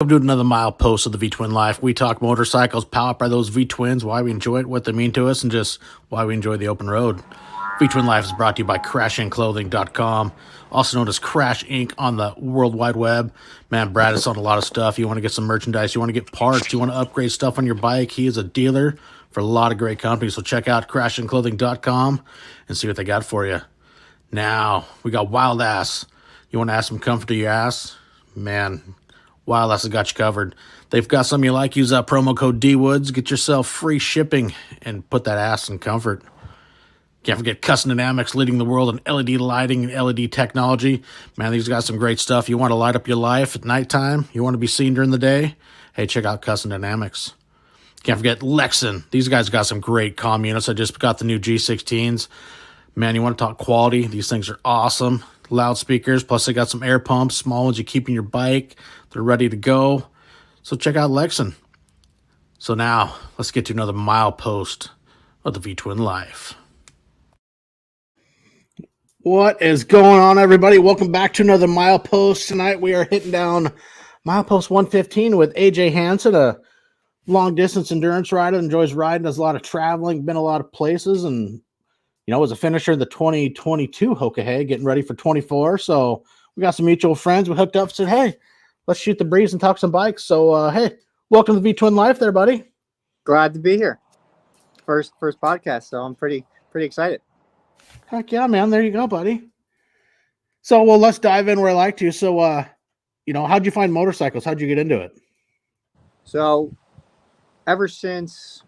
Welcome to another Milepost of the V-Twin Life. We talk motorcycles powered by those V-Twins, why we enjoy it, what they mean to us, and just why we enjoy the open road. V-Twin Life is brought to you by CrashIncClothing.com, also known as Crash Inc. on the World Wide Web. Man, Brad is on a lot of stuff. You want to get some merchandise, you want to get parts, you want to upgrade stuff on your bike. He is a dealer for a lot of great companies, so check out CrashIncClothing.com and see what they got for you. Now, we got Wild Ass. You want to add some comfort to your ass? Man, Wild Ass has got you covered. They've got something you like. Use that promo code DWoods. Get yourself free shipping and put that ass in comfort. Can't forget Custom Dynamics, leading the world in LED lighting and LED technology. Man, these got some great stuff. You want to light up your life at nighttime? You want to be seen during the day? Hey, check out Custom Dynamics. Can't forget Lexan. These guys got some great comm units. I just got the new G16s. Man, you want to talk quality? These things are awesome. Loudspeakers, plus they got some air pumps, small ones you keep in your bike. They're ready to go. So check out Lexan. So now, let's get to another milepost of the V-Twin Life. What is going on, everybody? Welcome back to another milepost. Tonight we are hitting down milepost 115 with AJ Hanson, a long-distance endurance rider, enjoys riding, does a lot of traveling, been a lot of places, and was a finisher in the 2022 Hoka Hey, getting ready for 24. So we got some mutual friends. We hooked up, said, hey, let's shoot the breeze and talk some bikes. So, hey, welcome to the V-Twin Life there, buddy. Glad to be here. First podcast, so I'm pretty excited. Heck yeah, man. There you go, buddy. So, well, let's dive in where I like to. So, how'd you find motorcycles? How'd you get into it? So, ever since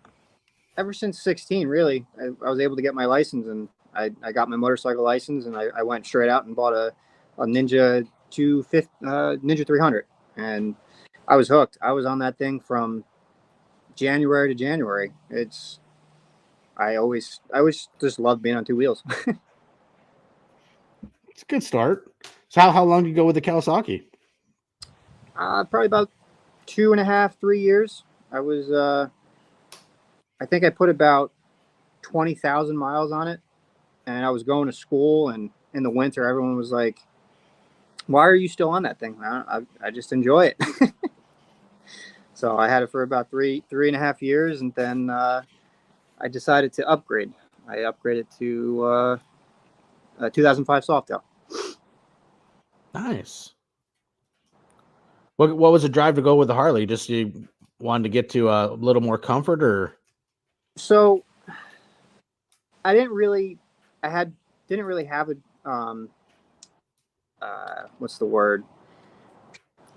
16, really, I was able to get my license, and I got my motorcycle license, and I went straight out and bought a Ninja 300, and I was hooked. I was on that thing from January to January. I always just loved being on two wheels. It's a good start. So how long did you go with the Kawasaki? Probably about 2.5, 3 years. I was I think I put about 20,000 miles on it, and I was going to school, and in the winter, everyone was like, why are you still on that thing? I just enjoy it. So I had it for about 3.5 years, and then I decided to upgrade. I upgraded to a 2005 Softail. Nice. What was the drive to go with the Harley? Just you wanted to get to a little more comfort, or? So I didn't really have a what's the word?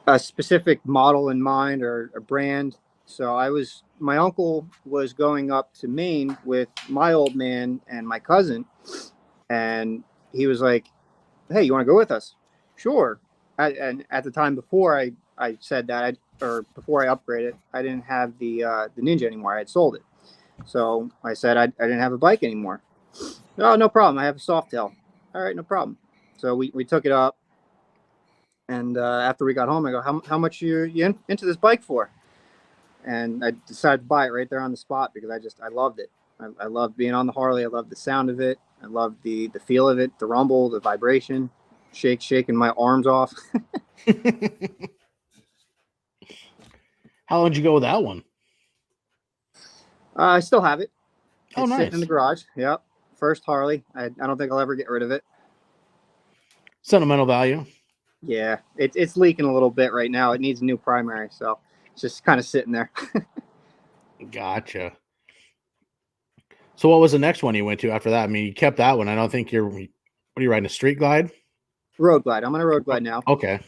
A specific model in mind or a brand. So my uncle was going up to Maine with my old man and my cousin, and he was like, hey, you want to go with us? Sure. And at the time before I said that, before I upgraded, I didn't have the Ninja anymore. I had sold it. So I said I didn't have a bike anymore. Oh, no problem. I have a Softail. All right, no problem. So we took it up. And after we got home, I go, how much you into this bike for? And I decided to buy it right there on the spot because I loved it. I loved being on the Harley. I loved the sound of it. I loved the feel of it, the rumble, the vibration, shaking my arms off. How long did you go with that one? I still have it. Oh, it's nice. sitting in the garage. Yep. First Harley. I don't think I'll ever get rid of it. Sentimental value. Yeah, it's leaking a little bit right now. It needs a new primary, so it's just kind of sitting there. Gotcha. So what was the next one you went to after that? I mean, you kept that one. I don't think what are you riding, a street glide? Road glide. I'm on a road glide now. Okay.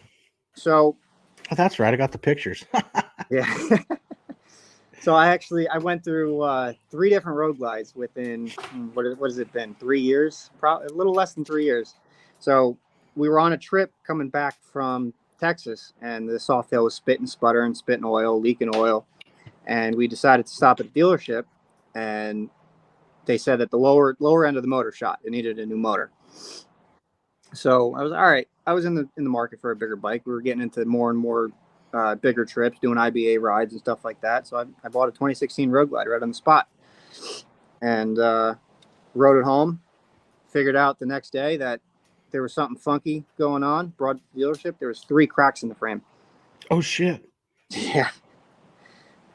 So. Oh, that's right. I got the pictures. Yeah. So I went through 3 different road glides within, what has it been, 3 years? Probably a little less than 3 years. So we were on a trip coming back from Texas, and the Softail was spitting oil, leaking oil. And we decided to stop at the dealership, and they said that the lower end of the motor shot. It needed a new motor. So I was all right. I was in the market for a bigger bike. We were getting into more and more bigger trips, doing IBA rides and stuff like that. So I bought a 2016 Road Glide right on the spot, and rode it home. Figured out the next day that there was something funky going on. Brought it to the dealership. There was 3 cracks in the frame. Oh shit! Yeah.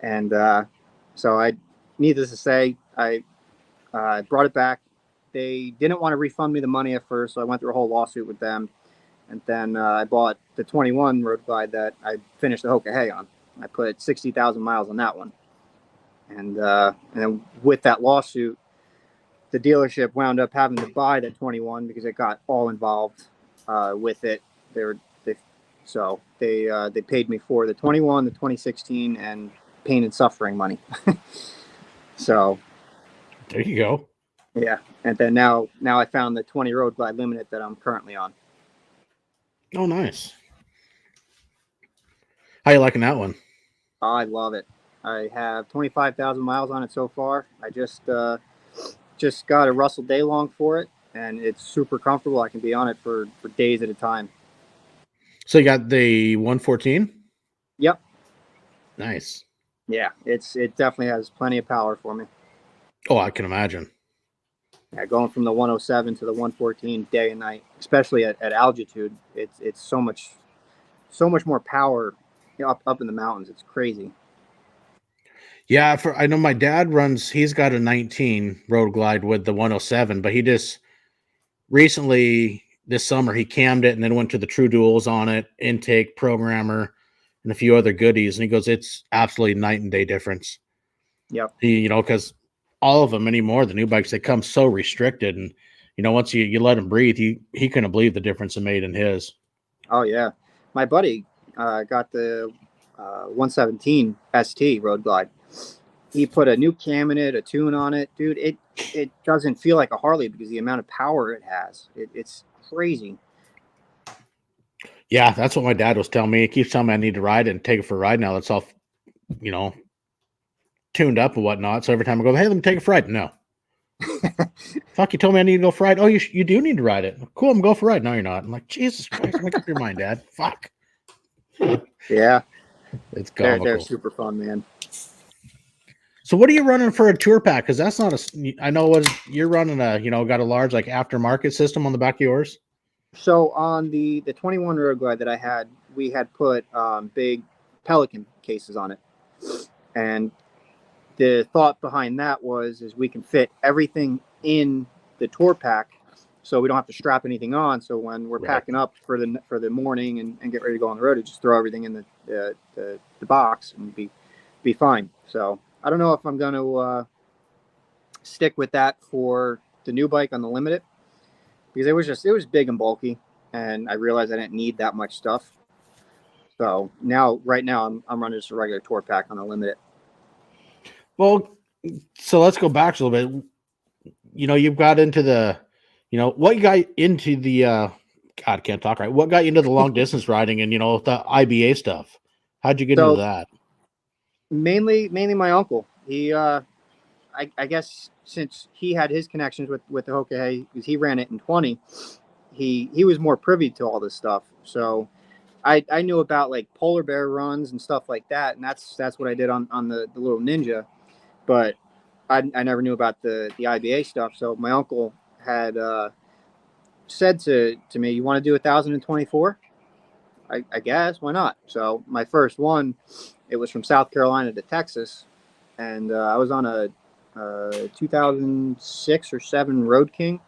And so needless to say, I brought it back. They didn't want to refund me the money at first, so I went through a whole lawsuit with them. And then I bought the 21 road glide that I finished the Hoka Hey on. I put 60,000 miles on that one. And then with that lawsuit, the dealership wound up having to buy the 21 because it got all involved with it. They were they so they paid me for the 21, the 2016, and pain and suffering money. So There you go. yeah, and then now I found the 20 road glide limited that I'm currently on. Oh, nice. How you liking that one? I love it. I have 25,000 miles on it so far. I just got a Russell Daylong for it, and it's super comfortable. I can be on it for days at a time. So you got the 114? Yep. Nice. Yeah, it definitely has plenty of power for me. Oh, I can imagine. Yeah, going from the 107 to the 114 day and night, especially at altitude, it's so much more power up in the mountains. It's crazy. Yeah, I know my dad runs, he's got a 19 road glide with the 107, but he just recently this summer he cammed it and then went to the True Duels on it, intake, programmer, and a few other goodies. And he goes, it's absolutely night and day difference. Yep. Because all of them anymore, the new bikes, they come so restricted. And, once you let him breathe, he couldn't believe the difference it made in his. Oh yeah, my buddy got the 117 ST road glide. He put a new cam in it, a tune on it, dude. It doesn't feel like a Harley because the amount of power it has. It's crazy. Yeah, that's what my dad was telling me. He keeps telling me I need to ride it and take it for a ride now. That's all, you know, tuned up and whatnot. So every time I go, hey, let me take it for a ride. No. Fuck, you told me I need to go for a ride. Oh, you do need to ride it. Cool, I'm going to go for a ride. No, you're not. I'm like, Jesus Christ, make up your mind, Dad. Fuck. Yeah, It's they're comical. super fun, man. So what are you running for a tour pack? Because that's not I know what you're running got a large like aftermarket system on the back of yours. So on the 21 road glide that I had, we had put big Pelican cases on it, and the thought behind that is we can fit everything in the tour pack, so we don't have to strap anything on. So when we're Right. packing up for the morning and get ready to go on the road, we just throw everything in the box and be fine. So I don't know if I'm going to stick with that for the new bike on the Limited because it was big and bulky, and I realized I didn't need that much stuff. So right now I'm running just a regular tour pack on the Limited. Well, so let's go back a little bit. You've got into what you got into the God, I can't talk right. What got you into the long distance riding and the IBA stuff? How'd you get into So that? mainly my uncle. He I guess since he had his connections with the Hoka Hey because he ran it in 20, he was more privy to all this stuff. So I knew about like polar bear runs and stuff like that, and that's what I did on the little Ninja, but I never knew about the IBA stuff. So my uncle had said to me, "You want to do 1,024? I guess why not?" So my first one, it was from South Carolina to Texas, and I was on a 2006 or 7 Road King,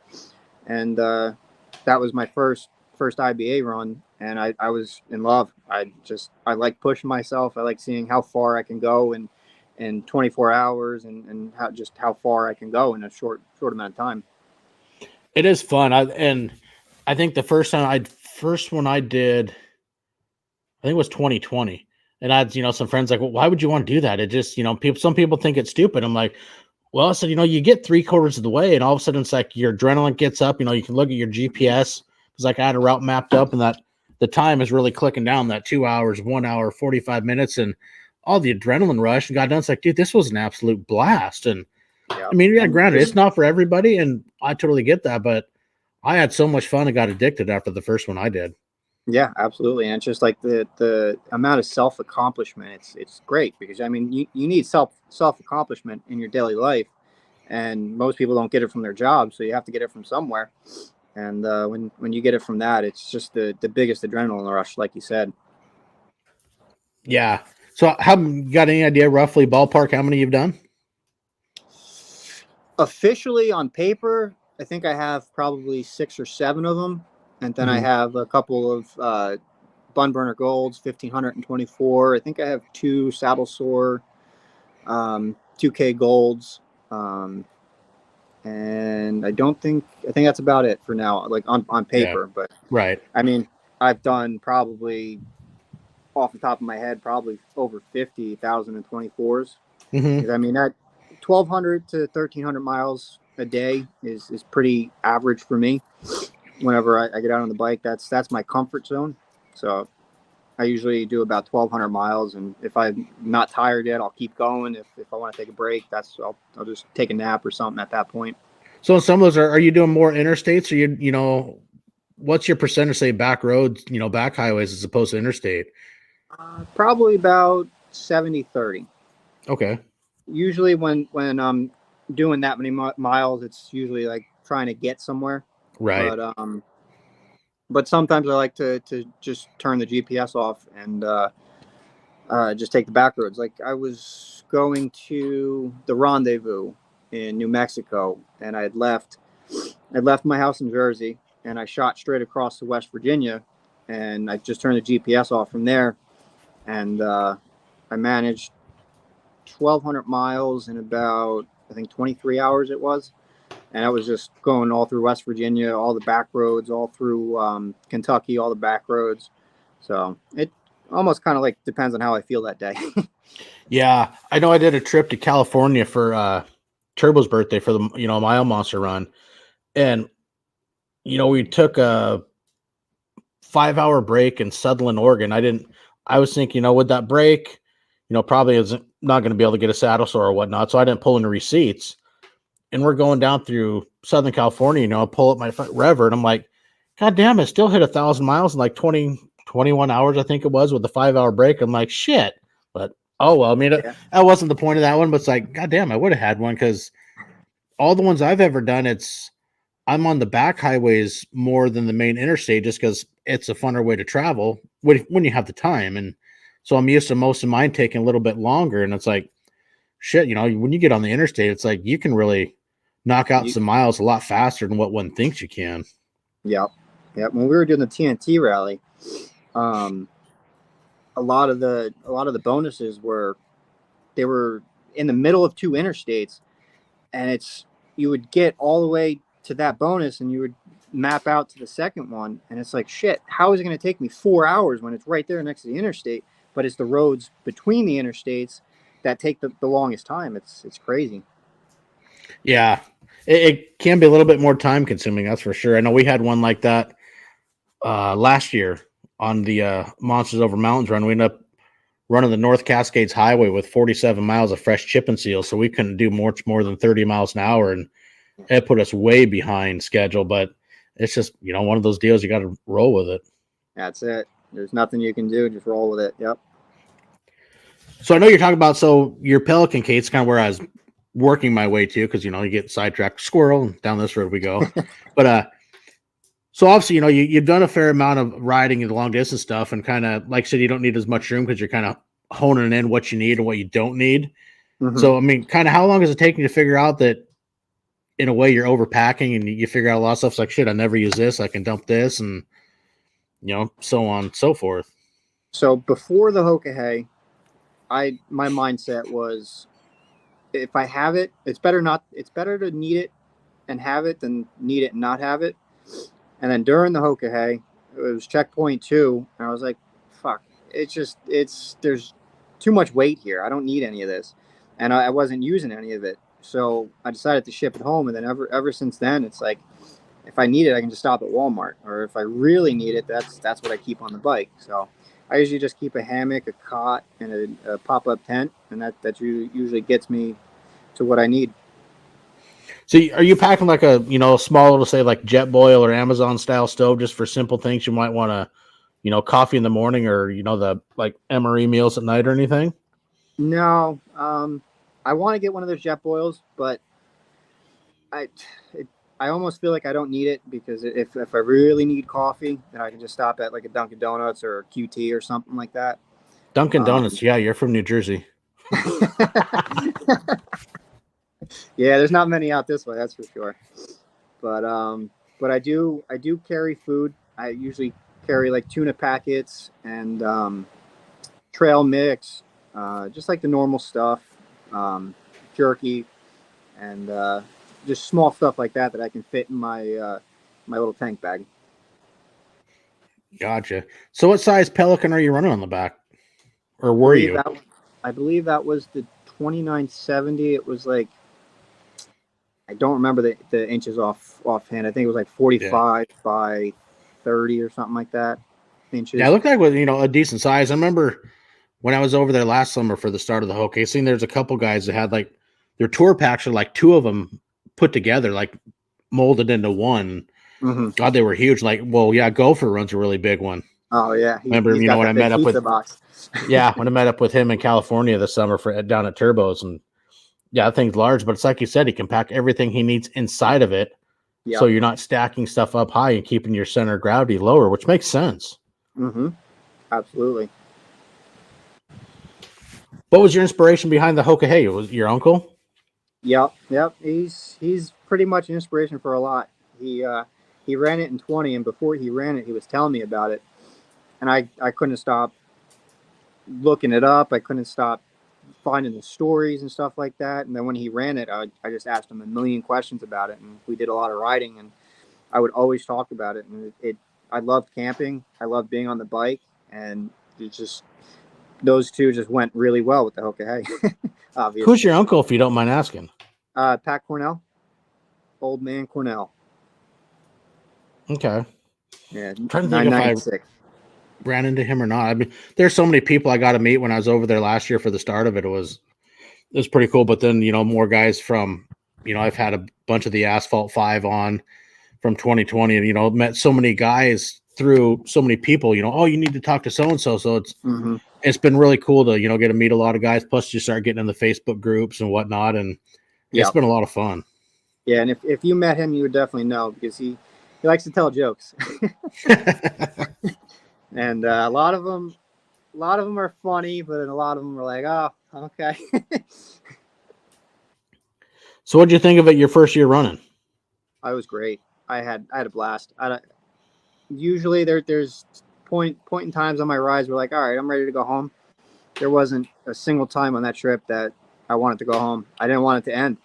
and that was my first IBA run, and I was in love. I like pushing myself. I like seeing how far I can go in 24 hours and how far I can go in a short amount of time. It is fun. I think the first one I did, I think it was 2020. And I had, some friends like, well, why would you want to do that? It just, some people think it's stupid. I'm like, well, I said, you get 3/4 of the way and all of a sudden it's like your adrenaline gets up, you can look at your GPS. It's like I had a route mapped up and that the time is really clicking down that 2 hours, 1 hour, 45 minutes and all the adrenaline rush and got done. It's like, dude, this was an absolute blast. And Yeah, I mean, yeah, and granted, it's not for everybody. And I totally get that, but I had so much fun and got addicted after the first one I did. yeah, absolutely. And it's just like the amount of self accomplishment. It's great because I mean you need self accomplishment in your daily life, and most people don't get it from their job, so you have to get it from somewhere. And when you get it from that, it's just the biggest adrenaline rush, like you said. Yeah. So, got any idea roughly ballpark how many you've done? Officially on paper, I think I have probably 6 or 7 of them, and then I Mhm. have a couple of Bun Burner Golds, 1524. I think I have 2 Saddle Sore, 2K Golds, um, and I think that's about it for now, like on Yeah. paper. But Right. I mean, I've done probably off the top of my head probably over 50,024s. Hmm. Because I mean that 1,200 to 1,300 miles a day is pretty average for me. Whenever I get out on the bike, that's my comfort zone. So I usually do about 1,200 miles, and if I'm not tired yet, I'll keep going. If I want to take a break, I'll just take a nap or something at that point. So, some of those are you doing more interstates, or what's your percentage, say, back roads, back highways as opposed to interstate? Probably about 70/30. Okay. Usually when I'm doing that many miles, it's usually like trying to get somewhere. Right. But sometimes I like to just turn the GPS off and just take the back roads. Like I was going to the rendezvous in New Mexico, and I'd left my house in Jersey, and I shot straight across to West Virginia, and I just turned the GPS off from there, and I managed 1,200 miles in about, I think, 23 hours it was. And I was just going all through West Virginia, all the back roads, all through Kentucky, all the back roads. So it almost kind of like depends on how I feel that day. Yeah, I know. I did a trip to California for Turbo's birthday for the Mile Monster run, and we took a 5 hour break in Sutherland, Oregon. I was thinking, with that break, probably isn't not going to be able to get a saddle sore or whatnot. So I didn't pull any receipts. And we're going down through Southern California, I pull up my Rever and I'm like, God damn, I still hit 1,000 miles in like 21 hours, I think it was, with a 5 hour break. I'm like, shit. But oh well, I mean, Yeah. that wasn't the point of that one, but it's like, God damn, I would have had one because all the ones I've ever done, I'm on the back highways more than the main interstate just because it's a funner way to travel when you have the time. And so I'm used to most of mine taking a little bit longer. And it's like, shit, when you get on the interstate, it's like you can really knock out You, some miles a lot faster than what one thinks you can. yep. Yep. When we were doing the TNT rally, um, a lot of the bonuses they were in the middle of 2 interstates, and you would get all the way to that bonus, and you would map out to the second one, and it's like, shit, how is it going to take me 4 hours when it's right there next to the interstate? But it's the roads between the interstates that take the longest time. It's crazy. Yeah, it can be a little bit more time consuming, that's for sure. I know we had one like that last year on the Monsters Over Mountains run. We ended up running the North Cascades Highway with 47 miles of fresh chip and seal, so we couldn't do much more than 30 miles an hour, and it put us way behind schedule. But it's just one of those deals, you got to roll with it. That's it. There's nothing you can do. Just roll with it. Yep. So I know you're talking about your Pelican case, kind of where I was working my way to, because you get sidetracked, squirrel, and down this road we go. But so obviously you've done a fair amount of riding and long distance stuff, and kind of like I said, you don't need as much room because you're kind of honing in what you need and what you don't need. Mm-hmm. So I mean, kind of how long is it taking to figure out that in a way you're overpacking and you figure out a lot of stuff? It's like, shit, I never use this, I can dump this, and so on and so forth. So before the Hoka Hey, my mindset was, if I have it, it's better not. It's better to need it and have it than need it and not have it. And then during the Hoka Hey, it was checkpoint 2, and I was like, fuck, there's too much weight here. I don't need any of this, and I wasn't using any of it. So I decided to ship it home, and then ever since then, it's like, if I need it, I can just stop at Walmart, or if I really need it, that's what I keep on the bike. So I usually just keep a hammock, a cot, and a pop up tent, and that usually gets me to what I need. So are you packing like a small little, say, like jet boil or Amazon style stove just for simple things you might want to, coffee in the morning, or the like MRE meals at night or anything? No, I want to get one of those jet boils, but I it, I almost feel like I don't need it, because if I really need coffee, then I can just stop at like a Dunkin' Donuts or a QT or something like that. Dunkin' Donuts. Yeah, you're from New Jersey. Yeah, there's not many out this way, that's for sure. But I do carry food. I usually carry like tuna packets and trail mix, just like the normal stuff, jerky, and just small stuff like that that I can fit in my little tank bag. Gotcha. So what size Pelican are you running on the back? Or were believe you? that I believe that was the 2970. It was like, I don't remember the inches offhand. I think it was like Yeah. 45 by 30 or something like that Yeah, it inches. looked like with a decent size. I remember when I was over there last summer for the start of the Hoka scene, there's a couple guys that had like their tour packs are like two of them put together, like molded into one. Mm-hmm. God, they were huge. Like, well, yeah, Gopher runs a really big one. Oh yeah, Remember, he's got when that I big met up pizza with box. yeah, when I met up with him in California this summer for down at Turbos, and yeah, that thing's large, but it's like you said, he can pack everything he needs inside of it, so Yep. you're not stacking stuff up high and keeping your center of gravity lower, which makes sense. Mm-hmm. Absolutely. What was your inspiration behind the Hoka Hey? Was it your uncle? Yep. He's pretty much an inspiration for a lot. He ran it in 20, and before he ran it, he was telling me about it, and I couldn't stop looking it up. I couldn't stop finding the stories and stuff like that. And then when he ran it, I just asked him a million questions about it, and we did a lot of riding, and I would always talk about it. And I loved camping. I loved being on the bike, and it just those two just went really well with the Hoka Hey. Who's Obviously, your uncle, if you don't mind asking? Pat Cornell, old man Cornell. Okay. I'm Yeah, trying to think if I 996. ran into him or not. I mean, there's so many people I got to meet when I was over there last year for the start of it. It was pretty cool. But then, more guys from, I've had a bunch of the Asphalt 5 on from 2020 and, met so many guys through so many people, oh, you need to talk to so-and-so. So Mm-hmm. it's been really cool to, get to meet a lot of guys. Plus you start getting in the Facebook groups and whatnot. And it's Yep. been a lot of fun. Yeah, and if you met him, you would definitely know because he likes to tell jokes, and a lot of them are funny, but a lot of them are like, oh, okay. So what'd you think of it your first year running? I was great. I had a blast. Usually there's point in times on my rides where like, all right, I'm ready to go home. There wasn't a single time on that trip that I wanted to go home. I didn't want it to end.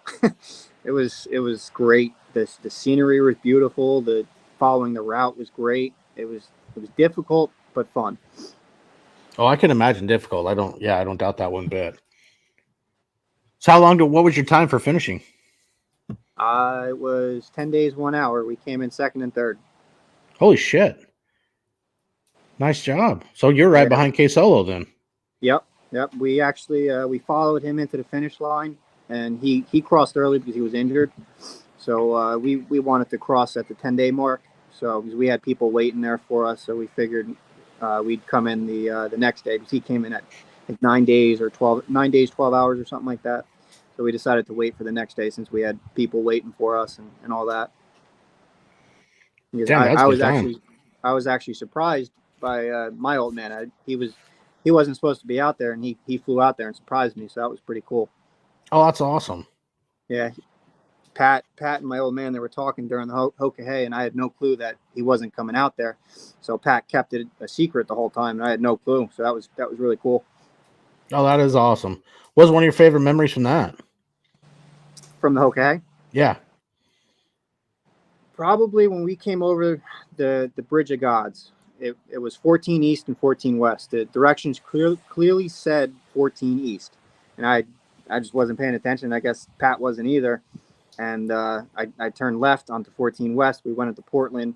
It was great. The scenery was beautiful. The following the route was great. It was difficult but fun. Oh, I can imagine difficult. I don't doubt that one bit. So what was your time for finishing? It was 10 days, 1 hour. We came in second and third. Holy shit. Nice job. So you're right Yeah. behind K Solo then. Yep. We actually we followed him into the finish line, and he crossed early because he was injured. So we wanted to cross at the 10-day mark. So because we had people waiting there for us, so we figured we'd come in the next day because he came in at like 9 days or 9 days, 12 hours or something like that. So we decided to wait for the next day since we had people waiting for us and all that. Because Damn, that's a good time. I was actually surprised by my old man. He wasn't supposed to be out there, and he flew out there and surprised me. So that was pretty cool. Oh, that's awesome. Yeah, Pat and my old man, they were talking during the Hoka Hey, and I had no clue that he wasn't coming out there. So Pat kept it a secret the whole time, and I had no clue. So that was really cool. Oh, that is awesome. What was one of your favorite memories from that? From the Hoka Hey, Yeah. probably when we came over the Bridge of Gods. It was 14 east and 14 west. The directions clearly said 14 east, and I just wasn't paying attention. I guess Pat wasn't either. And I turned left onto 14 west. We went into Portland.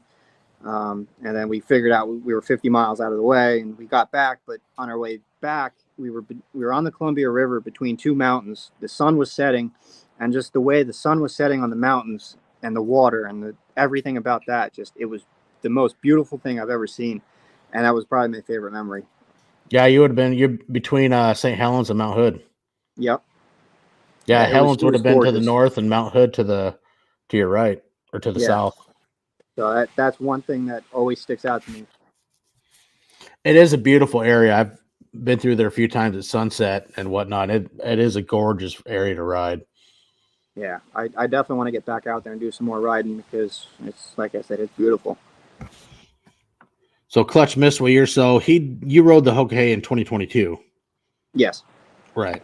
And then we figured out we were 50 miles out of the way, and we got back. But on our way back, we were on the Columbia River between two mountains. The sun was setting, and just the way the sun was setting on the mountains and the water and everything about that, just it was the most beautiful thing I've ever seen, and that was probably my favorite memory. Yeah, you're between St. Helens and Mount Hood. Yep. Yeah, Yeah, Helens it would was have been to the gorgeous. north and Mount Hood to your right or to the Yeah. south. So that's one thing that always sticks out to me. It is a beautiful area. been through there a few times at sunset and whatnot. It is a gorgeous area to ride. Yeah, I definitely want to get back out there and do some more riding because it's like I said, it's beautiful. So Clutch missed a year, so you rode the Hoka Hey in 2022. Yes. Right.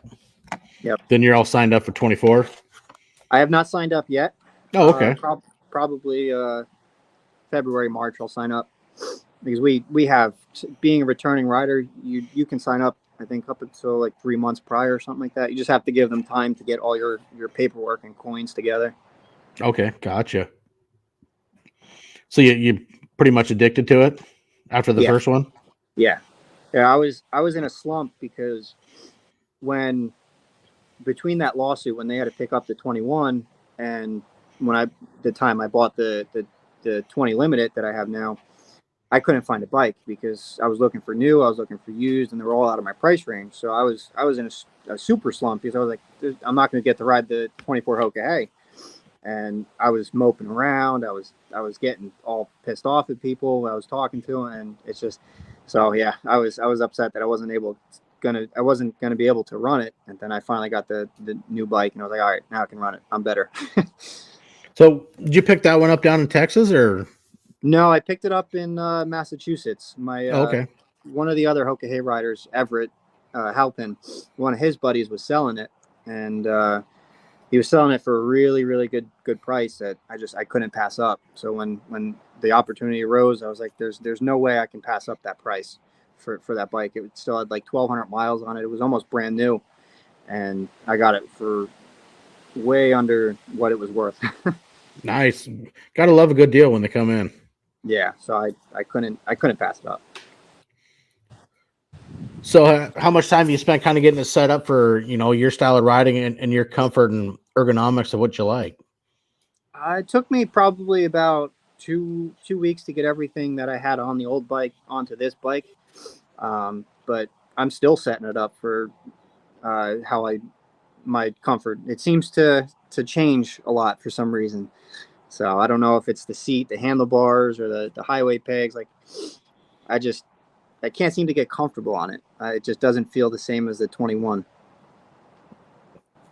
Yep. Then you're all signed up for 24. I have not signed up yet. Oh, okay. Probably February, March. I'll sign up because we have, being a returning rider, you can sign up. I think up until like 3 months prior or something like that. You just have to give them time to get all your paperwork and coins together. Okay, gotcha. So you pretty much addicted to it after the first one? Yeah. I was in a slump because when between that lawsuit, when they had to pick up the 21 and the time I bought the 20 limited that I have now, I couldn't find a bike because I was looking for new, I was looking for used, and they were all out of my price range. So I was in a super slump because I was like, I'm not going to get to ride the 24 Hoka Hey. And I was moping around. I was getting all pissed off at people I was talking to, and it's just, so yeah, I was upset that I wasn't gonna be able to run it. And then I finally got the new bike, and I was like, all right, now I can run it. I'm better. So did you pick that one up down in Texas or? No, I picked it up in Massachusetts. Okay. One of the other Hoka Hey riders, Everett Halpin, one of his buddies was selling it, and he was selling it for a really, really good price that I couldn't pass up. So when the opportunity arose, I was like, there's no way I can pass up that price for that bike. It still had like 1,200 miles on it. It was almost brand new, and I got it for way under what it was worth. Nice. Gotta love a good deal when they come in. Yeah, so I couldn't pass it up. So how much time do you spend kind of getting it set up for, your style of riding and your comfort and ergonomics of what you like? It took me probably about two weeks to get everything that I had on the old bike onto this bike. But I'm still setting it up for my comfort. It seems to change a lot for some reason. So I don't know if it's the seat, the handlebars, or the highway pegs. Like I can't seem to get comfortable on it. It just doesn't feel the same as the 21.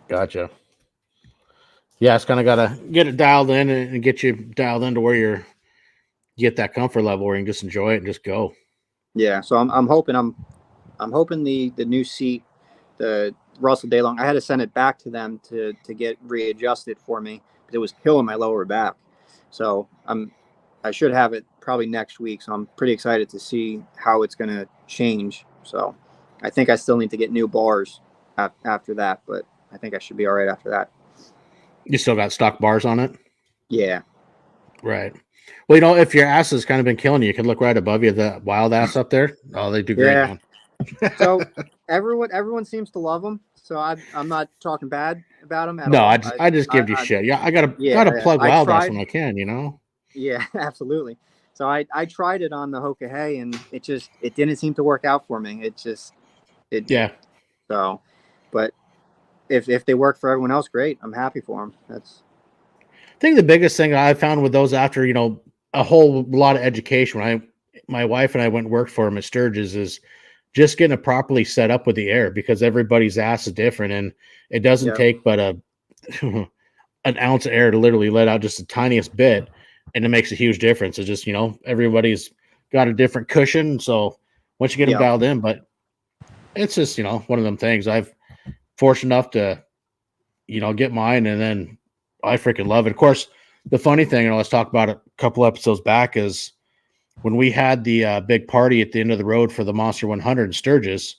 Gotcha. Yeah, it's kind of got to get it dialed in and get you dialed into where you get that comfort level where you can just enjoy it and just go. Yeah, so I'm hoping the new seat, the Russell Daylong, I had to send it back to them to get readjusted for me because it was killing my lower back. So I should have it probably next week. So I'm pretty excited to see how it's going to change. So I think I still need to get new bars after that, but I think I should be all right after that. You still got stock bars on it? Yeah. Right. Well, if your ass has kind of been killing you, you can look right above you, the wild ass up there. Oh, they do great, man. So everyone seems to love them. So I'm not talking bad about them at no, all. I just give you shit. Yeah, I gotta plug wild ass when I can, Yeah, absolutely. So I tried it on the Hoka Hey, and it didn't seem to work out for me. Yeah. So, but if they work for everyone else, great. I'm happy for them. I think the biggest thing I found with those after, a whole lot of education, when my wife and I went and worked for them at Sturgis, is just getting it properly set up with the air because everybody's ass is different. And it doesn't take but an ounce of air to literally let out just the tiniest bit. And it makes a huge difference. It's just, everybody's got a different cushion. So once you get them dialed in, but it's just, one of them things. I've fortunate enough to, get mine, and then I freaking love it. Of course, the funny thing, let's talk about it a couple episodes back, is when we had the big party at the end of the road for the Monster 100 in Sturgis,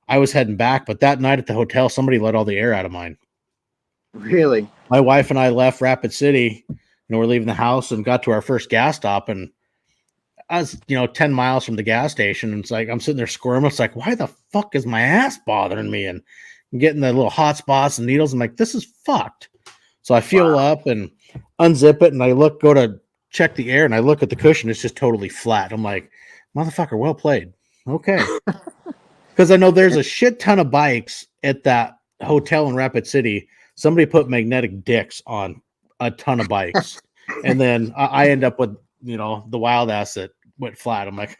I was heading back, but that night at the hotel, somebody let all the air out of mine. Really? My wife and I left Rapid City, we're leaving the house and got to our first gas stop, and I was, 10 miles from the gas station, and it's like I'm sitting there squirming. It's like, why the fuck is my ass bothering me? And I'm getting the little hot spots and needles. I'm like, this is fucked. So I fuel up and unzip it, and I go to check the air, and I look at the cushion. It's just totally flat. I'm like, motherfucker, well played. Okay. Because I know there's a shit ton of bikes at that hotel in Rapid City. Somebody put magnetic dicks on a ton of bikes. And then I end up with, the wild ass that went flat. I'm like,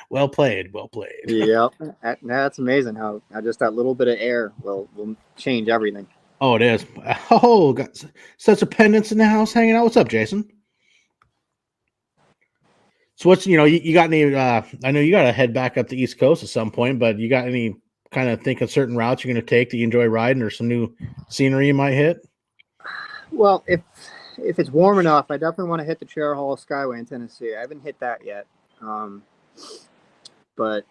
well played, well played. Yep. That's amazing how just that little bit of air will change everything. Oh, it is. Oh, got such a pendants in the house hanging out. What's up, Jason? So what's, you got any, I know you got to head back up the East Coast at some point, but you got any kind of think of certain routes you're going to take that you enjoy riding, or some new scenery you might hit? Well, if it's warm enough, I definitely want to hit the Cherry Hall Skyway in Tennessee. I haven't hit that yet. But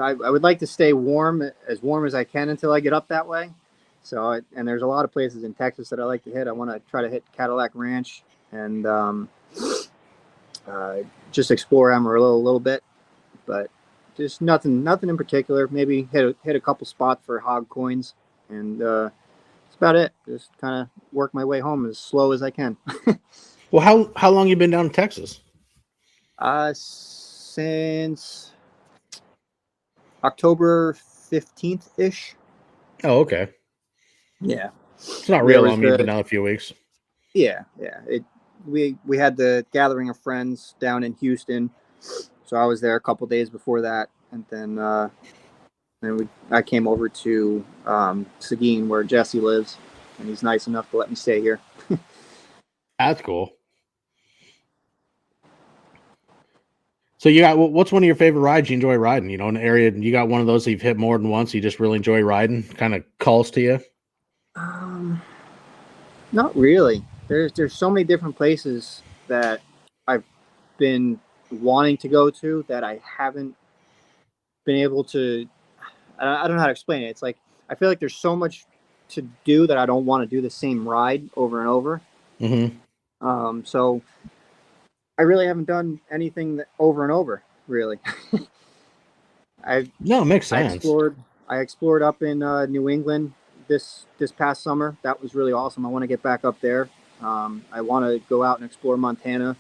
I would like to stay warm as I can until I get up that way. So, and there's a lot of places in Texas that I like to hit. I want to try to hit Cadillac Ranch and just explore Amarillo a little bit, but just nothing in particular. Maybe hit a couple spots for hog coins, and that's about it. Just kind of work my way home as slow as I can. Well, how long you been down in Texas? Since October 15th ish. Oh, okay. Yeah. It's not real long. You've been down a few weeks. Yeah. We had the gathering of friends down in Houston, so I was there a couple days before that, and then I came over to Seguin, where Jesse lives, and he's nice enough to let me stay here. That's cool. So you got, what's one of your favorite rides you enjoy riding? In the area, you got one of those that you've hit more than once, you just really enjoy riding, kind of calls to you? Not really. There's so many different places that I've been wanting to go to that I haven't been able to. I don't know how to explain it. It's like I feel like there's so much to do that I don't want to do the same ride over and over. Mm-hmm. So I really haven't done anything over and over, really. No, it makes sense. I explored up in New England this past summer. That was really awesome. I want to get back up there. I want to go out and explore Montana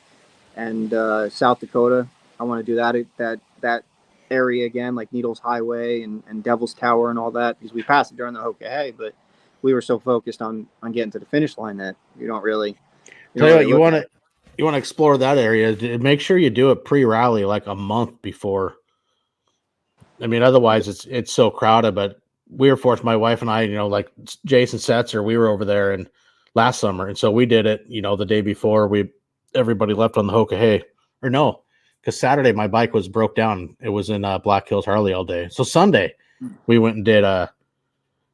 and South Dakota. I want to do that area again, like Needles Highway and Devil's Tower and all that, because we passed it during the Hoka Hey, but we were so focused on getting to the finish line that you don't really. You want to explore that area. Make sure you do it pre-rally, like a month before. I mean, otherwise it's so crowded. But we were forced, my wife and I, like Jason Setzer, we were over there and last summer, and so we did it. The day before everybody left on the Hoka Hey, or no, because Saturday my bike was broke down. It was in Black Hills Harley all day. So Sunday we went and did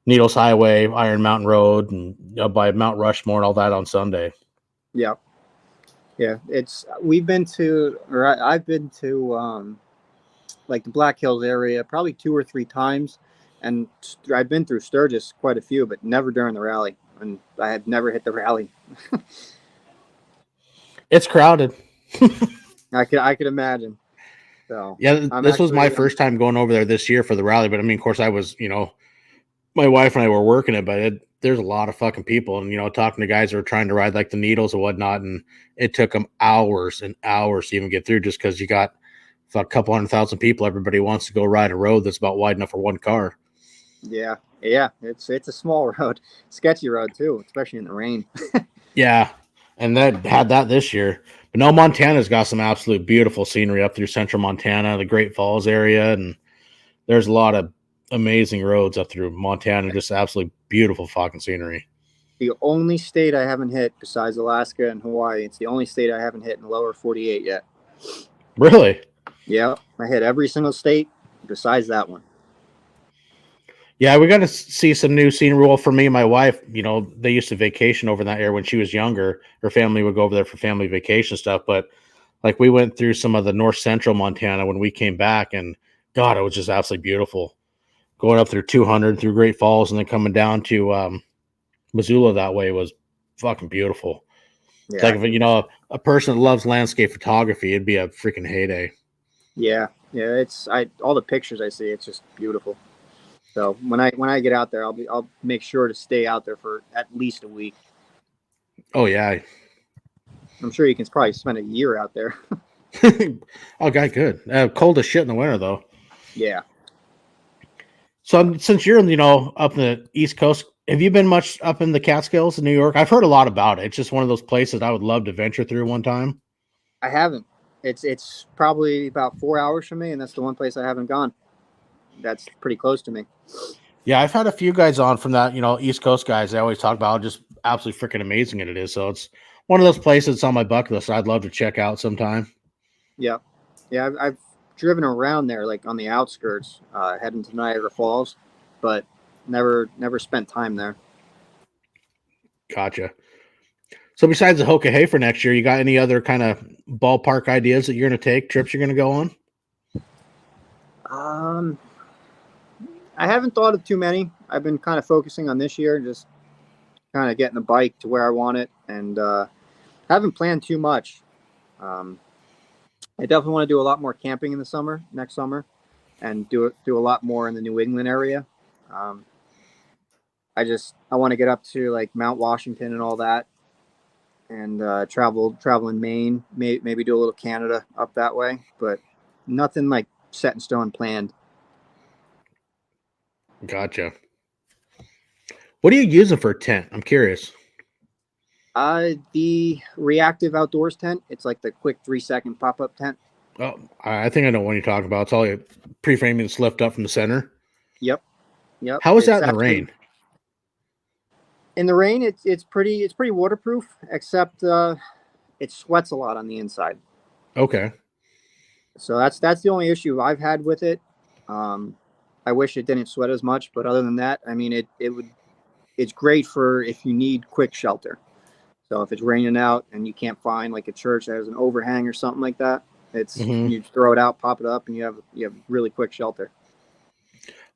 Needles Highway, Iron Mountain Road, and by Mount Rushmore and all that on Sunday. Yeah. I've been to like the Black Hills area probably 2 or 3 times, and I've been through Sturgis quite a few, but never during the rally, and I had never hit the rally. It's crowded. I could imagine. So yeah, this was my first time going over there this year for the rally, but I mean, of course, I was, my wife and I were working it, but there's a lot of fucking people, and talking to guys who are trying to ride like the Needles and whatnot, and it took them hours and hours to even get through, just because you got a couple 100,000 people. Everybody wants to go ride a road that's about wide enough for one car. Yeah, it's a small road, sketchy road too, especially in the rain. Yeah, and that had that this year. But no, Montana's got some absolute beautiful scenery up through central Montana, the Great Falls area, and there's a lot of amazing roads up through Montana, just absolutely beautiful fucking scenery. The only state I haven't hit besides Alaska and Hawaii, it's the only state I haven't hit in the lower 48 yet. Really? Yeah, I hit every single state besides that one. Yeah, we got to see some new scenery. Well, for me and my wife, they used to vacation over in that area when she was younger. Her family would go over there for family vacation stuff. But like we went through some of the north central Montana when we came back, and God, it was just absolutely beautiful. Going up through 200 through Great Falls and then coming down to Missoula that way was fucking beautiful. Yeah. It's like if a person that loves landscape photography, it'd be a freaking heyday. Yeah, it's all the pictures I see, it's just beautiful. So when I get out there, I'll make sure to stay out there for at least a week. Oh yeah, I'm sure you can probably spend a year out there. Okay, good. Cold as shit in the winter though. Yeah. So since you're up in the East Coast, have you been much up in the Catskills in New York? I've heard a lot about it. It's just one of those places I would love to venture through one time. I haven't. It's probably about 4 hours from me, and that's the one place I haven't gone. That's pretty close to me. Yeah, I've had a few guys on from that, East Coast guys. They always talk about how just absolutely freaking amazing it is. So it's one of those places that's on my bucket list I'd love to check out sometime. Yeah, yeah. I've driven around there, like on the outskirts, heading to Niagara Falls, but never spent time there. Gotcha. So besides the Hoka Hey for next year, you got any other kind of ballpark ideas that you're going to take, trips you're going to go on? I haven't thought of too many. I've been kind of focusing on this year, just kind of getting the bike to where I want it, and haven't planned too much. Um, I definitely want to do a lot more camping in the summer, next summer, and do a lot more in the New England area. Um, I want to get up to like Mount Washington and all that, and travel in Maine, maybe do a little Canada up that way, but nothing like set in stone planned. Gotcha. What are you using for a tent? I'm curious. The reactive outdoors tent. It's like the quick 3-second pop up tent. Oh, I think I know what you're talking about. It's all you pre-framing that's lift up from the center. Yep, yep. How is It's that in the actually rain? in the rain. It's pretty waterproof, except it sweats a lot on the inside. Okay. So that's the only issue I've had with it. I wish it didn't sweat as much, but other than that, I mean, it's great for if you need quick shelter. So if it's raining out and you can't find like a church that has an overhang or something like that, Mm-hmm. you throw it out, pop it up, and you have really quick shelter.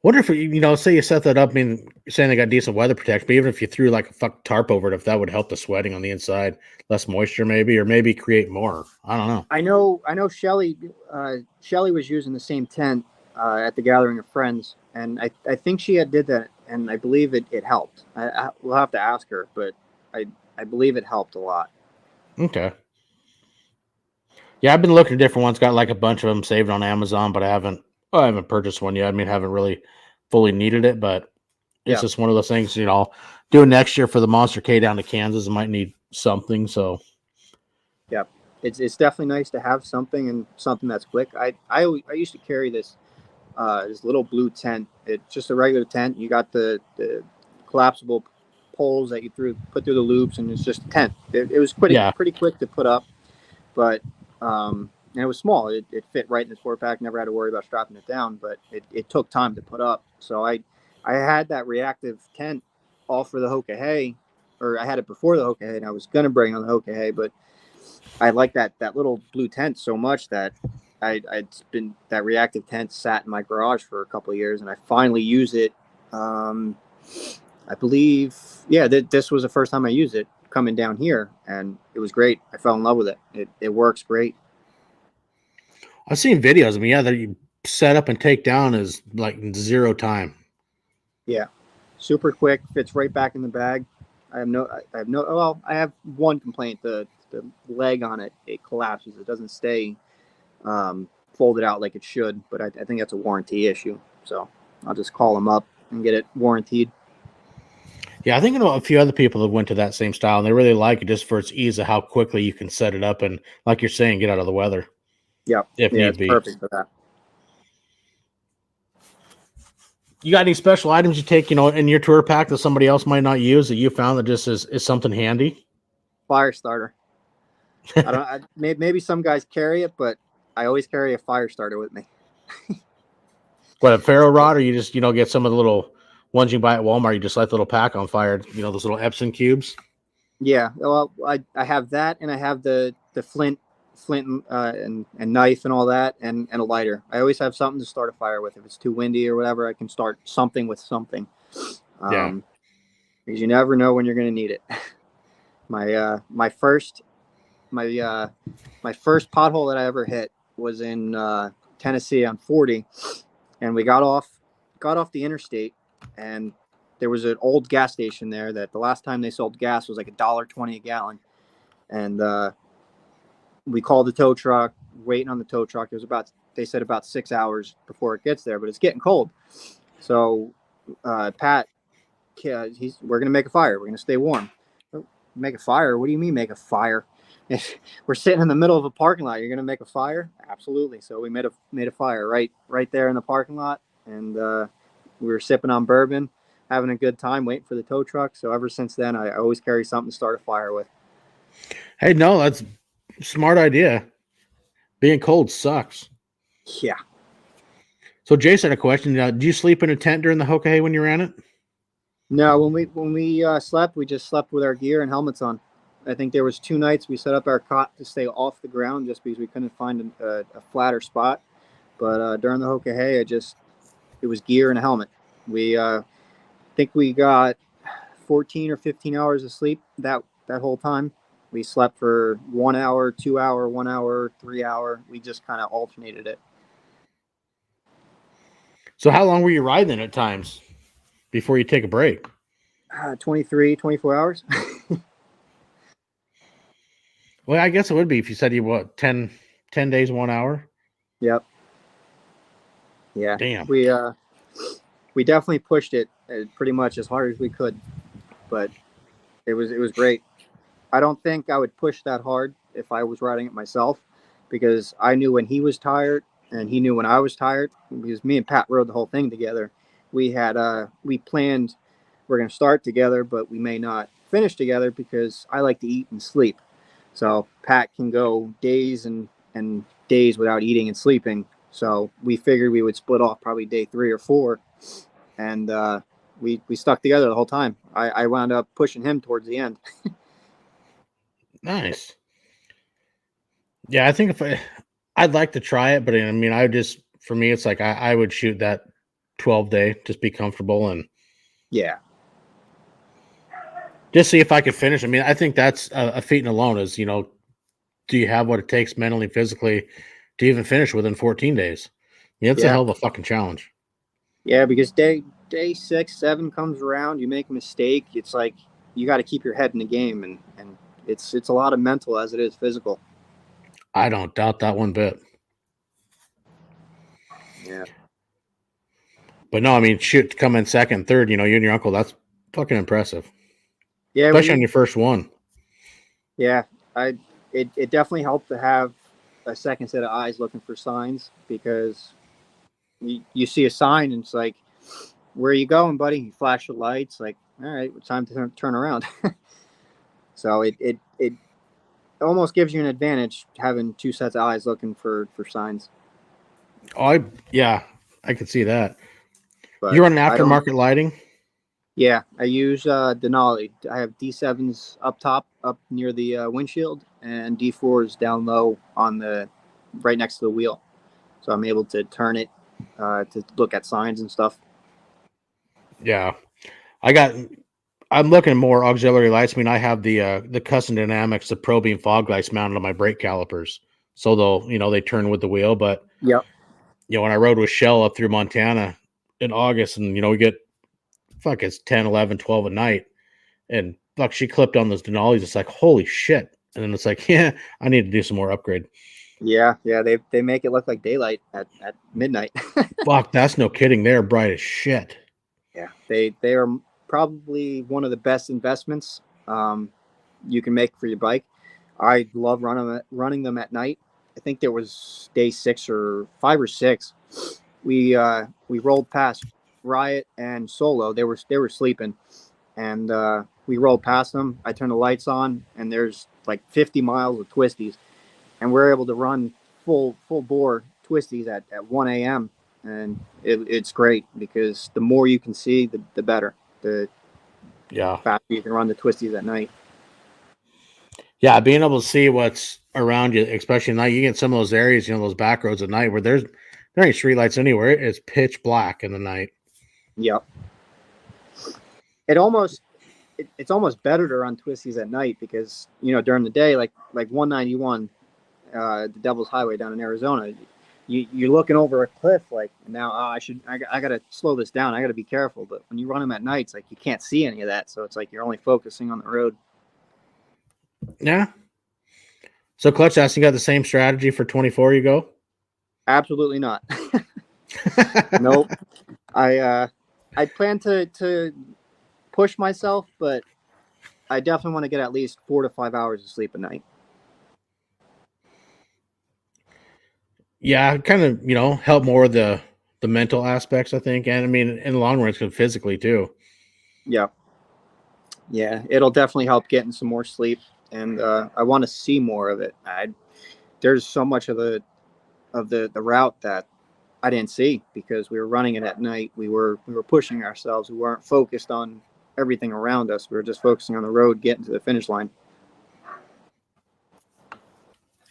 Wonder if say you set that up. I mean, you're saying they got decent weather protection, but even if you threw like a fuck tarp over it, if that would help the sweating on the inside, less moisture maybe, or maybe create more. I don't know. I know Shelly was using the same tent at the gathering of friends, and I think she had did that, and I believe it helped. We'll have to ask her, but I believe it helped a lot. Okay. Yeah, I've been looking at different ones. Got like a bunch of them saved on Amazon, but I haven't purchased one yet. I mean, haven't really fully needed it, but it's Yeah, just one of those things. Doing next year for the Monster K down to Kansas, I might need something. So yeah. It's definitely nice to have something and something that's quick. I used to carry this little blue tent. It's just a regular tent. You got the collapsible poles that you put through the loops, and it's just a tent. It was yeah, pretty quick to put up, but and it was small. It fit right in the sport pack. Never had to worry about strapping it down, but it took time to put up. So I had that reactive tent all for the Hoka Hey, or I had it before the Hoka Hey, and I was gonna bring on the Hoka Hey, but I like that little blue tent so much that I'd been that reactive tent sat in my garage for a couple of years, and I finally used it. Um, I believe, yeah, this was the first time I used it coming down here, and it was great. I fell in love with it. It works great. I've seen videos. I mean, yeah, that you set up and take down is like zero time. Yeah, super quick, fits right back in the bag. I have no. Well, I have one complaint: the leg on it collapses. It doesn't stay folded out like it should. But I think that's a warranty issue. So I'll just call them up and get it warranted. Yeah, I think I know a few other people that went to that same style, and they really like it just for its ease of how quickly you can set it up and, like you're saying, get out of the weather Yep. if Yeah, need it's be. perfect for that. You got any special items you take, in your tour pack that somebody else might not use that you found that just is something handy? Fire starter. I don't. Maybe some guys carry it, but I always carry a fire starter with me. What, a ferro rod, or you just get some of the little ones you buy at Walmart? You just light the little pack on fire. Those little Epson cubes. Yeah. Well, I have that, and I have the flint and knife and all that, and a lighter. I always have something to start a fire with. If it's too windy or whatever, I can start something with something. Yeah. Because you never know when you're going to need it. My first my first pothole that I ever hit was in Tennessee on 40, and we got off the interstate, and there was an old gas station there that the last time they sold gas was like $1.20 a gallon, and we called the tow truck, waiting on the tow truck. It was they said about 6 hours before it gets there, but it's getting cold. So Pat, we're gonna make a fire. We're gonna stay warm. Make a fire? What do you mean make a fire? if we're sitting in the middle of a parking lot, you're going to make a fire? Absolutely. So we made a fire right there in the parking lot, and we were sipping on bourbon, having a good time, waiting for the tow truck. So ever since then, I always carry something to start a fire with. Hey, no, that's a smart idea. Being cold sucks. Yeah. So Jason had a question. Do you sleep in a tent during the Hoka Hey when you ran it? No, when we slept, we just slept with our gear and helmets on. I think there was 2 nights we set up our cot to stay off the ground just because we couldn't find a flatter spot. But during the Hoka Hey, it was gear and a helmet. We think we got 14 or 15 hours of sleep that whole time. We slept for 1 hour, 2 hour, 1 hour, 3 hour. We just kind of alternated it. So how long were you riding at times before you take a break? 23, 24 hours. Well, I guess it would be if you said you what 10 days, 1 hour. Yep. Yeah. Damn. We definitely pushed it pretty much as hard as we could, but it was great. I don't think I would push that hard if I was riding it myself, because I knew when he was tired and he knew when I was tired, because me and Pat rode the whole thing together. We planned we're going to start together, but we may not finish together because I like to eat and sleep. So Pat can go days and days without eating and sleeping. So we figured we would split off probably day 3 or 4, and we stuck together the whole time. I wound up pushing him towards the end. Nice. Yeah, I think I'd like to try it, but I mean, for me, it's like I would shoot that 12-day, just be comfortable and Yeah. just see if I could finish. I mean, I think that's a feat in alone is, do you have what it takes mentally, physically to even finish within 14 days? Yeah, it's a Yeah. hell of a fucking challenge. Yeah, because day 6, 7 comes around, you make a mistake. It's like you got to keep your head in the game, and it's a lot of mental as it is physical. I don't doubt that one bit. Yeah. But no, I mean, shoot, come in second, third, you and your uncle, that's fucking impressive. Yeah, Especially on your first one. yeah, I it definitely helped to have a second set of eyes looking for signs, because you see a sign and it's like, where are you going, buddy? You flash the lights, like, all right, it's time to turn around. So it almost gives you an advantage having 2 sets of eyes looking for signs. Yeah, I could see that. But You run an I don't. aftermarket lighting? Yeah, I use Denali. I have D7s up top, up near the windshield, and D4s down low on the right next to the wheel. So I'm able to turn it to look at signs and stuff. Yeah. I'm looking at more auxiliary lights. I mean, I have the custom dynamics, the Pro Beam fog lights mounted on my brake calipers. So they turn with the wheel. But, Yep. when I rode with Shell up through Montana in August and, we get, it's 10, 11, 12 at night. And fuck, she clipped on those Denali's. It's like, holy shit. And then it's like, yeah, I need to do some more upgrade. Yeah, yeah. They make it look like daylight at midnight. Fuck, that's no kidding. They're bright as shit. Yeah, they are probably one of the best investments you can make for your bike. I love running them at night. I think there was day 6 or 5 or 6. We rolled past Riot and Solo. They were sleeping, and we rolled past them. I turned the lights on, and there's like 50 miles of twisties, and we're able to run full bore twisties at 1 a.m. And it's great because the more you can see, the better. The Yeah. faster you can run the twisties at night. Yeah, being able to see what's around you, especially at night, you get some of those areas, those back roads at night where there ain't street lights anywhere. It's pitch black in the night. Yep. It's almost better to run twisties at night, because during the day, like 191, the Devil's Highway down in Arizona, you're looking over a cliff, like, now, I gotta slow this down, I gotta be careful. But when you run them at night, it's like you can't see any of that, so it's like you're only focusing on the road. Yeah. So Clutch asks, you got the same strategy for 24 you go? Absolutely not. Nope. I plan to push myself, but I definitely want to get at least 4 to 5 hours of sleep a night. Yeah, kind of, help more with the mental aspects, I think. And I mean, in the long run, it's good physically too. Yeah. Yeah. It'll definitely help getting some more sleep. And I want to see more of it. There's so much of the route that I didn't see because we were running it at night. We were pushing ourselves. We weren't focused on everything around us. We were just focusing on the road, getting to the finish line.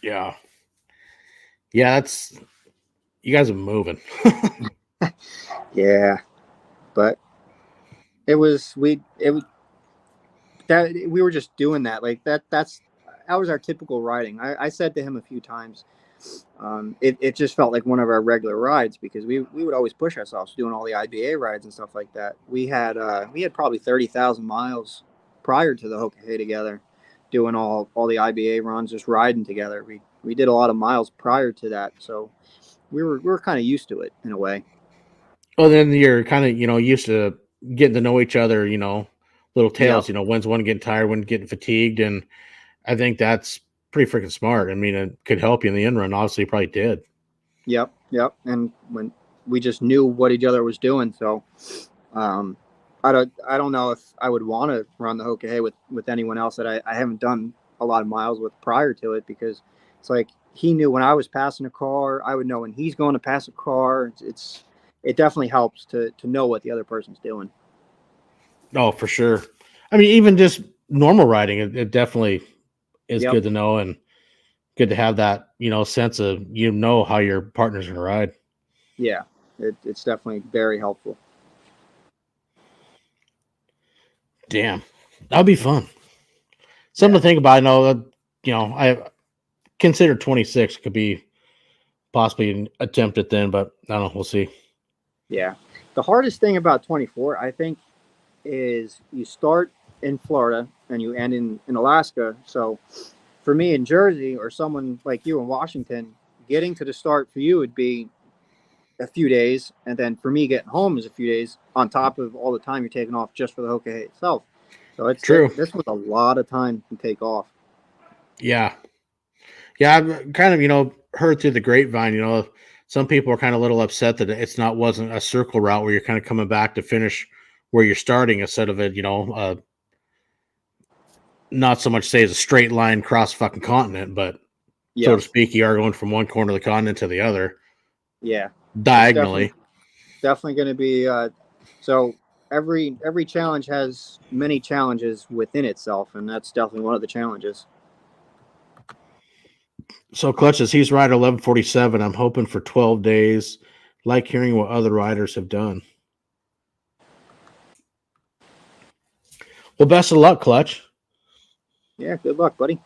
Yeah. Yeah, that's you guys are moving. Yeah, but it was we it was that we were just doing that like that was our typical riding. I said to him a few times, it just felt like one of our regular rides because we would always push ourselves doing all the IBA rides and stuff like that. We had probably 30,000 miles prior to the Hoka Hey together, doing all the IBA runs, just riding together. We did a lot of miles prior to that, so we were kind of used to it in a way. Well, then you're kind of, used to getting to know each other, little Yep, tales, when's one getting tired, when getting fatigued. And I think that's pretty freaking smart. I mean, it could help you in the end run. Obviously, it probably did. yep. And when we just knew what each other was doing, so um, I don't know if I would want to run the Hoka Hey with anyone else that I haven't done a lot of miles with prior to it because it's like he knew when I was passing a car, I would know when he's going to pass a car. It definitely helps to know what the other person's doing. Oh, for sure. I mean, even just normal riding, it definitely is Yep. good to know and good to have that, sense of, how your partner's going to ride. Yeah. It's definitely very helpful. Damn. That'll be fun. Something Yeah. to think about. I know that, I consider 26 could be possibly an attempt at then, but I don't know. We'll see. Yeah. The hardest thing about 24, I think, is you start in Florida and you end in Alaska. So for me in Jersey or someone like you in Washington, getting to the start for you would be a few days. And then for me, getting home is a few days on top of all the time you're taking off just for the Hoka Hey itself. So True. this was a lot of time to take off. Yeah. Yeah. I've kind of, heard through the grapevine, some people are kind of a little upset that wasn't a circle route where you're kind of coming back to finish where you're starting instead of it, not so much say as a straight line across fucking continent, but so Yeah. to speak, you are going from one corner of the continent to the other Yeah. It's diagonally. definitely going to be, so every challenge has many challenges within itself. And that's definitely one of the challenges. So Clutch says he's rider 1147. I'm hoping for 12 days. Like hearing what other riders have done. Well, best of luck, Clutch. Yeah. Good luck, buddy.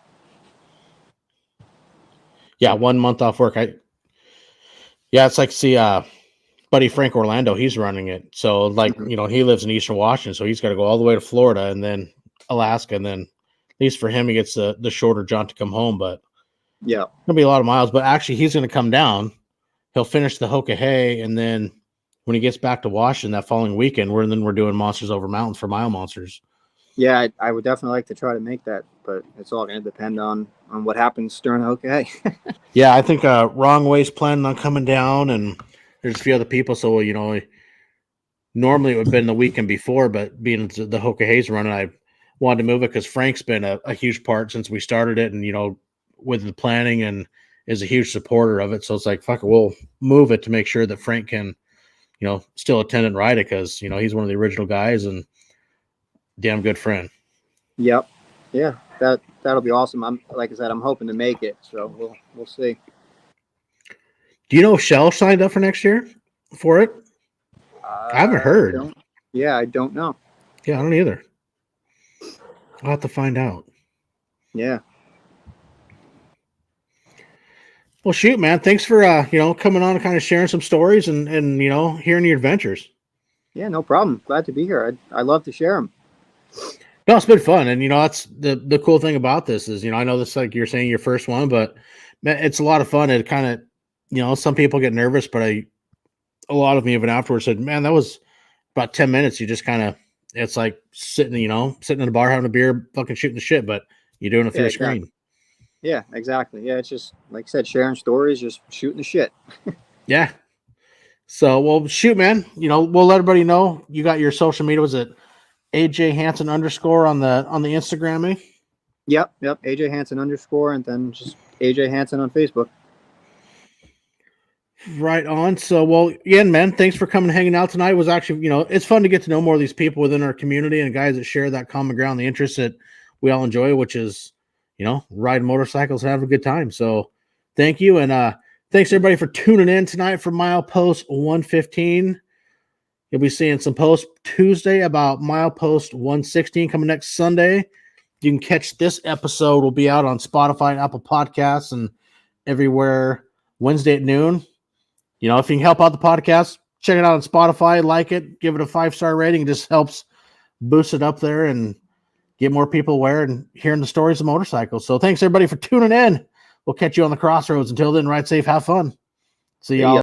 Yeah, 1 month off work. Yeah, it's like see buddy Frank Orlando, he's running it. So like, Mhm. he lives in Eastern Washington, so he's got to go all the way to Florida and then Alaska, and then at least for him he gets the shorter jaunt to come home, but Yeah. gonna be a lot of miles. But actually he's gonna come down. He'll finish the Hoka Hey, and then when he gets back to Washington that following weekend, we're doing Monsters Over Mountains for Mile Monsters. Yeah. I would definitely like to try to make that, but it's all going to depend on what happens during the Hoka Hey. Yeah, I think Wrong Way's planning on coming down, and there's a few other people. So normally it would have been the weekend before, but being the Hoka Hay's running, I wanted to move it because Frank's been a huge part since we started it, and with the planning and is a huge supporter of it. So it's like fuck it, we'll move it to make sure that Frank can still attend and ride it because he's one of the original guys and damn good friend. Yep. Yeah. That'll be awesome. I'm like I said, I'm hoping to make it, so we'll see. Do you know if Shell signed up for next year for it? I haven't I heard. don't. Yeah, I don't know. Yeah, I don't either. I'll have to find out. Yeah. Well, shoot, man. Thanks for coming on and kind of sharing some stories and hearing your adventures. Yeah. No problem. Glad to be here. I love to share them. No, it's been fun, and that's the cool thing about this is I know this like you're saying your first one, but man, it's a lot of fun. It kind of some people get nervous, but a lot of them even afterwards said, "Man, that was about 10 minutes. You just kind of it's like sitting in a bar having a beer, fucking shooting the shit, but you're doing it Yeah. through a Exactly. screen." Yeah, exactly. Yeah, it's just like I said, sharing stories, just shooting the shit. Yeah. So, well, shoot, man. We'll let everybody know you got your social media. Was it AJ Hanson underscore on the Instagram? Eh? Yep. AJ Hanson underscore, and then just AJ Hanson on Facebook. Right on. So, well, again, man, thanks for coming and hanging out tonight. It was actually, it's fun to get to know more of these people within our community and guys that share that common ground, the interest that we all enjoy, which is, riding motorcycles and have a good time. So, thank you. And thanks everybody for tuning in tonight for Milepost 115. You'll be seeing some posts Tuesday about Milepost 116 coming next Sunday. You can catch this episode. Will be out on Spotify and Apple Podcasts and everywhere Wednesday at noon. If you can help out the podcast, check it out on Spotify, like it, give it a 5-star rating. It just helps boost it up there and get more people aware and hearing the stories of motorcycles. So thanks everybody for tuning in. We'll catch you on the crossroads. Until then, ride safe, have fun. See y'all.